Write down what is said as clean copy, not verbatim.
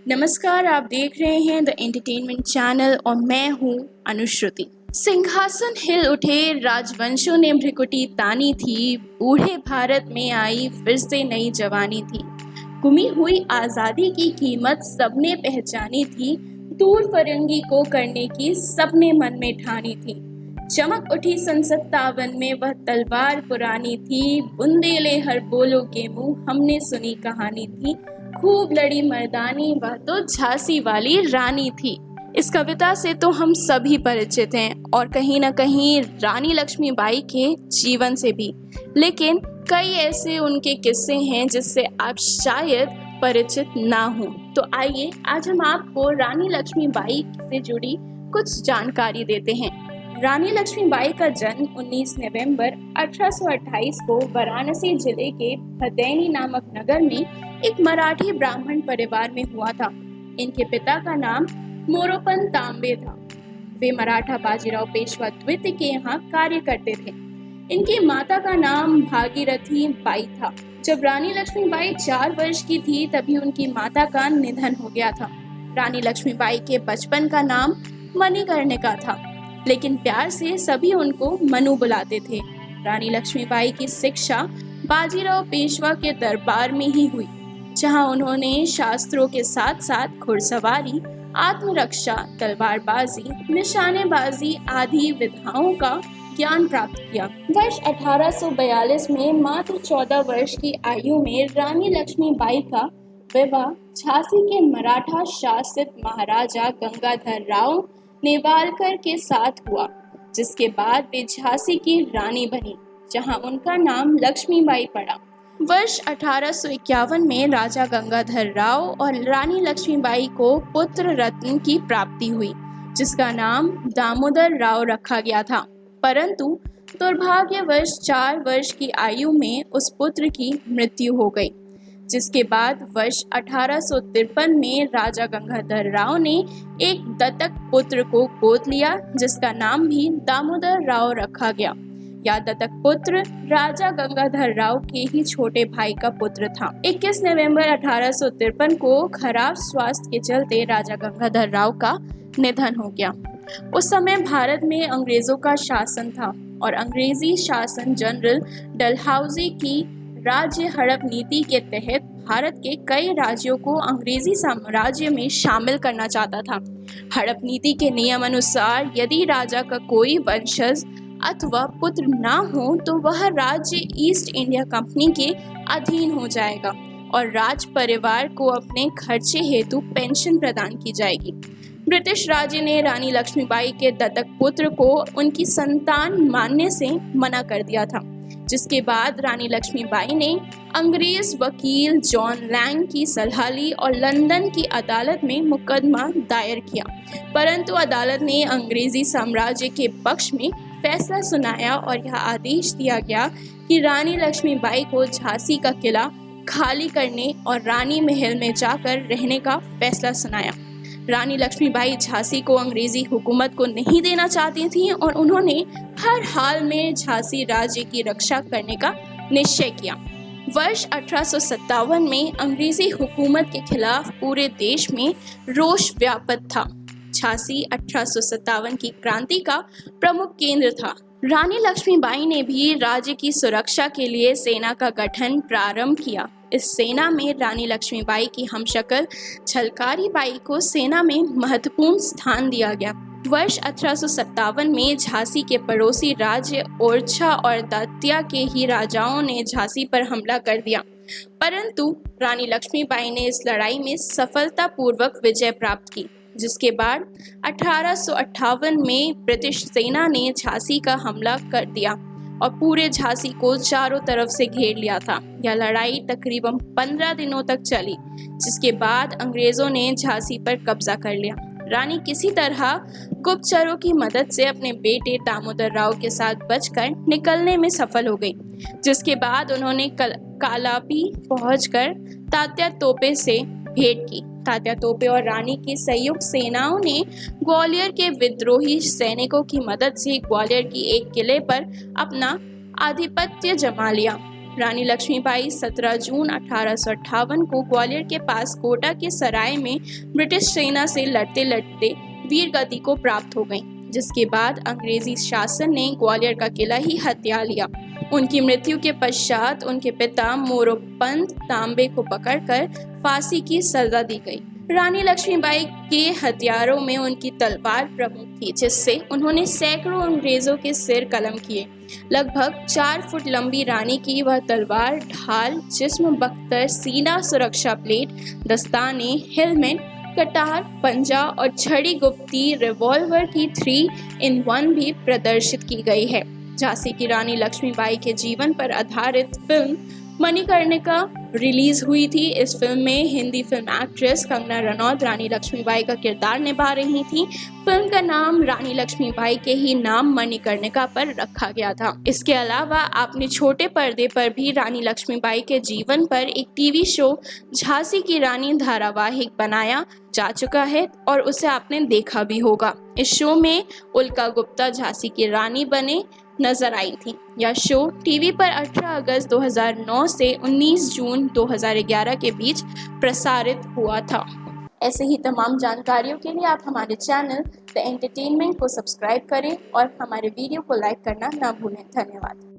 नमस्कार, आप देख रहे हैं द एंटरटेनमेंट चैनल और मैं हूं अनुश्रुति। सिंहासन हिल उठे राजवंशों ने भ्रिकुटी तानी थी, बूढ़े भारत में आई फिर से नई जवानी थी। गुमी हुई आज़ादी की कीमत सबने पहचानी थी, दूर फरंगी को करने की सबने मन में ठानी थी। चमक उठी सन 57 में वह तलवार पुरानी थी, बुंदेले हर बोलो के मुंह हमने सुनी कहानी थी। खूब लड़ी मर्दानी वह तो झांसी वाली रानी थी। इस कविता से तो हम सभी परिचित हैं और कहीं न कहीं रानी लक्ष्मीबाई के जीवन से भी, लेकिन कई ऐसे उनके किस्से हैं जिससे आप शायद परिचित ना हो। तो आइए आज हम आपको रानी लक्ष्मीबाई से जुड़ी कुछ जानकारी देते हैं। रानी लक्ष्मीबाई का जन्म 19 नवंबर 1828 को वाराणसी जिले के भदैनी नामक नगर में एक मराठी ब्राह्मण परिवार में हुआ था। इनके पिता का नाम मोरोपंत तांबे था। वे मराठा बाजीराव पेशवा द्वितीय के यहाँ कार्य करते थे। इनकी माता का नाम भागीरथी बाई था। जब रानी लक्ष्मीबाई 4 वर्ष की थी तभी उनकी माता का निधन हो गया था। रानी लक्ष्मीबाई के बचपन का नाम मणिकर्णिका था, लेकिन प्यार से सभी उनको मनु बुलाते थे। रानी लक्ष्मीबाई की शिक्षा बाजीराव पेशवा के दरबार में ही हुई, जहां उन्होंने शास्त्रों के साथ साथ घुड़सवारी, आत्मरक्षा, तलवारबाजी, निशानेबाजी आदि विधाओं का ज्ञान प्राप्त किया। वर्ष 1842 में मात्र 14 वर्ष की आयु में रानी लक्ष्मीबाई का विवाह झांसी के मराठा शासित महाराजा गंगाधर राव नेवालकर के साथ हुआ, जिसके बाद वे झांसी की रानी बनी, जहां उनका नाम लक्ष्मीबाई पड़ा। वर्ष 1851 में राजा गंगाधर राव और रानी लक्ष्मीबाई को पुत्र रत्न की प्राप्ति हुई, जिसका नाम दामोदर राव रखा गया था। परंतु दुर्भाग्यवश 4 वर्ष की आयु में उस पुत्र की मृत्यु हो गई, जिसके बाद वर्ष 1853 में राजा गंगाधर राव ने एक दत्तक पुत्र को गोद लिया, जिसका नाम भी दामोदर राव रखा गया। यह दत्तक पुत्र राजा गंगाधर राव के ही छोटे भाई का पुत्र था। 21 नवंबर 1853 को खराब स्वास्थ्य के चलते राजा गंगाधर राव का निधन हो गया। उस समय भारत में अंग्रेजों का शासन था और अंग्रेजी शासन जनरल डलहौजी की राज्य हड़प नीति के तहत भारत के कई राज्यों को अंग्रेजी साम्राज्य में शामिल करना चाहता था। हड़प नीति के नियम अनुसार यदि राजा का कोई वंशज अथवा पुत्र ना हो तो वह राज्य ईस्ट इंडिया कंपनी के अधीन हो जाएगा और राज परिवार को अपने खर्चे हेतु पेंशन प्रदान की जाएगी। ब्रिटिश राज्य ने रानी लक्ष्मीबाई के दत्तक पुत्र को उनकी संतान मानने से मना कर दिया था, जिसके बाद रानी लक्ष्मीबाई ने अंग्रेज वकील जॉन लैंग की सलाह ली और लंदन की अदालत में मुकदमा दायर किया। परंतु अदालत ने अंग्रेजी साम्राज्य के पक्ष में फैसला सुनाया और यह आदेश दिया गया कि रानी लक्ष्मीबाई को झांसी का किला खाली करने और रानी महल में जाकर रहने का फैसला सुनाया। रानी लक्ष्मीबाई झांसी को अंग्रेजी हुकूमत को नहीं देना चाहती थीं और उन्होंने हर हाल में झांसी राज्य की रक्षा करने का निश्चय किया। वर्ष 1857 में अंग्रेजी हुकूमत के खिलाफ पूरे देश में रोष व्याप्त था। झांसी 1857 की क्रांति का प्रमुख केंद्र था। रानी लक्ष्मीबाई ने भी राज्य की सुरक्षा के लिए सेना का गठन प्रारंभ किया। इस सेना में रानी लक्ष्मीबाई की हमशक्ल झलकारी बाई को सेना में महत्वपूर्ण स्थान दिया गया। वर्ष 1857 में झांसी के पड़ोसी राज्य ओरछा और दातिया के ही राजाओं ने झांसी पर हमला कर दिया, परंतु रानी लक्ष्मीबाई ने इस लड़ाई में सफलतापूर्वक विजय प्राप्त की, जिसके बाद 1858 में ब्रिटिश सेना ने झांसी का हमला कर दिया और पूरे झांसी को चारों तरफ से घेर लिया था। यह लड़ाई तकरीबन 15 दिनों तक चली, जिसके बाद अंग्रेजों ने झांसी पर कब्जा कर लिया। रानी किसी तरह गुप्तचरों की मदद से अपने बेटे दामोदर राव के साथ बचकर निकलने में सफल हो गई, जिसके बाद उन्होंने कालापी पहुंचकर तात्या तोपे से भेंट की। तात्या तोपे और रानी की संयुक्त सेनाओं ने ग्वालियर के विद्रोही सैनिकों की मदद से ग्वालियर की एक किले पर अपना आधिपत्य जमा लिया। रानी लक्ष्मीबाई 17 जून 1858 को ग्वालियर के पास कोटा के सराय में ब्रिटिश सेना से लड़ते लड़ते वीर गति को प्राप्त हो गईं, जिसके बाद अंग्रेजी शासन ने ग्वालियर का किला ही हथिया लिया। उनकी मृत्यु के पश्चात उनके पिता मोरोपंत तांबे को पकड़कर फांसी की सजा दी गई। रानी लक्ष्मीबाई के हथियारों में उनकी तलवार प्रमुख थी, जिससे उन्होंने सैकड़ों अंग्रेजों के सिर कलम किए। लगभग 4 फुट लंबी रानी की वह तलवार ढाल, जिस्म बख्तर, सीना सुरक्षा प्लेट, दस्ताने, हेलमेट, कटार, पंजा और छड़ी गुप्ती रिवॉल्वर की 3-in-1 भी प्रदर्शित की गई है। झांसी की रानी लक्ष्मीबाई के जीवन पर आधारित फिल्म मणिकर्णिका रिलीज हुई थी। इस फिल्म में हिंदी फिल्म एक्ट्रेस कंगना रनौत रानी लक्ष्मीबाई का किरदार निभा रही थी। फिल्म का नाम रानी लक्ष्मीबाई के ही नाम मणिकर्णिका पर रखा गया था। इसके अलावा आपने छोटे पर्दे पर भी रानी लक्ष्मीबाई के जीवन पर एक टीवी शो झांसी की रानी धारावाहिक बनाया जा चुका है और उसे आपने देखा भी होगा। इस शो में उल्का गुप्ता झांसी की रानी बने नजर आई थी। यह शो टीवी पर 18 अगस्त 2009 से 19 जून 2011 के बीच प्रसारित हुआ था। ऐसे ही तमाम जानकारियों के लिए आप हमारे चैनल द एंटरटेनमेंट को सब्सक्राइब करें और हमारे वीडियो को लाइक करना ना भूलें। धन्यवाद।